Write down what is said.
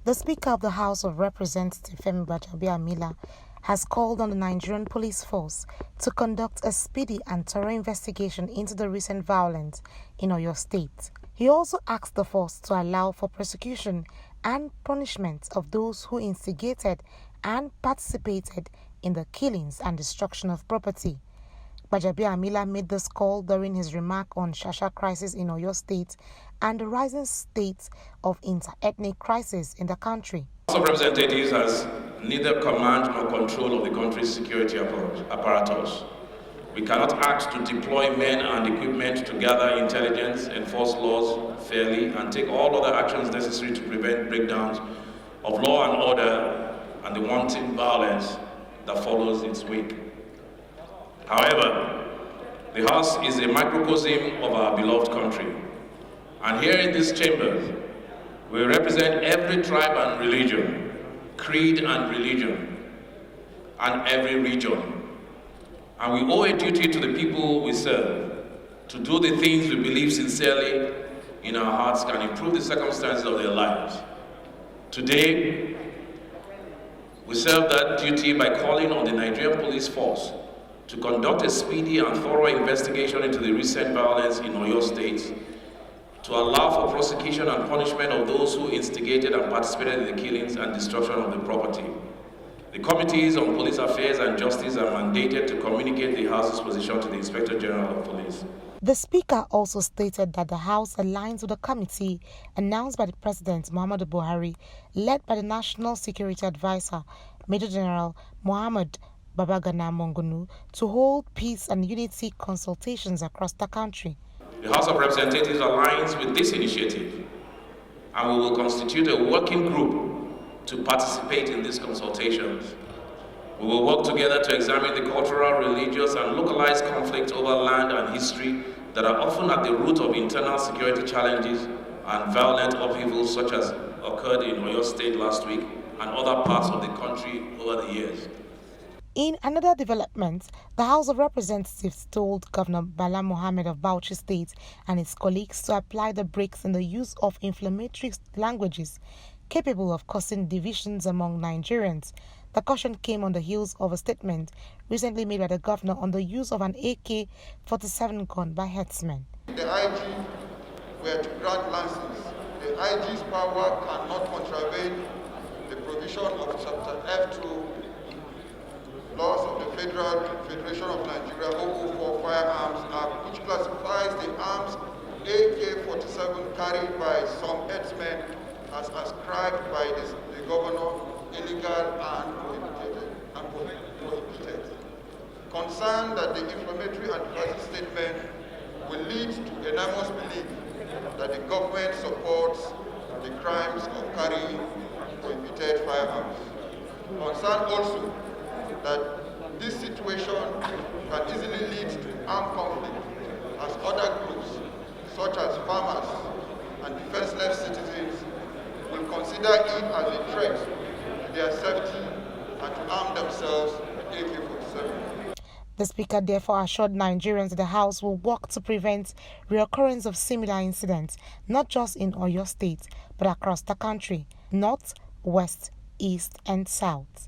The Speaker of the House of Representatives, Femi Gbajabiamila, has called on the Nigerian police force to conduct a speedy and thorough investigation into the recent violence in OYO State. He also asked the force to allow for prosecution and punishment of those who instigated and participated in the killings and destruction of property. Gbajabiamila made this call during his remark on Shasha crisis in OYO State and the rising state of inter-ethnic crisis in the country. The House of Representatives has neither command nor control of the country's security apparatus. We cannot act to deploy men and equipment to gather intelligence, enforce laws fairly, and take all other actions necessary to prevent breakdowns of law and order and the wanton violence that follows its wake. However, the House is a microcosm of our beloved country. And here in this chamber, we represent every tribe and religion, creed and religion, and every region. And we owe a duty to the people we serve to do the things we believe sincerely in our hearts can improve the circumstances of their lives. Today, we serve that duty by calling on the Nigerian police force to conduct a speedy and thorough investigation into the recent violence in OYO State, to allow for prosecution and punishment of those who instigated and participated in the killings and destruction of the property. The Committees on Police Affairs and Justice are mandated to communicate the House's position to the Inspector General of Police. The Speaker also stated that the House aligns with the committee announced by the President Muhammadu Buhari, led by the National Security Advisor, Major General Muhammad Babagana Mongunu, to hold peace and unity consultations across the country. The House of Representatives aligns with this initiative, and we will constitute a working group to participate in these consultations. We will work together to examine the cultural, religious, and localized conflicts over land and history that are often at the root of internal security challenges and violent upheavals such as occurred in OYO State last week and other parts of the country over the years. In another development, the House of Representatives told Governor Bala Mohammed of Bauchi State and his colleagues to apply the brakes in the use of inflammatory languages capable of causing divisions among Nigerians. The caution came on the heels of a statement recently made by the governor on the use of an AK-47 gun by herdsmen. The IG were to grant license. The IG's power cannot contravene the provision of Chapter F2 laws of the Federation of Nigeria (OYO) Firearms Act, which classifies the arms AK-47 carried by some herdsmen as ascribed by the governor illegal and prohibited. Concerned that the inflammatory and crisis statement will lead to enormous belief that the government supports the crimes of carrying prohibited firearms. Concerned also that this situation can easily lead to armed conflict as other groups, such as farmers and defenseless citizens, will consider it as a threat to their safety and to arm themselves with AK-47. The Speaker therefore assured Nigerians that the House will work to prevent reoccurrence of similar incidents, not just in OYO State, but across the country, north, west, east, and south.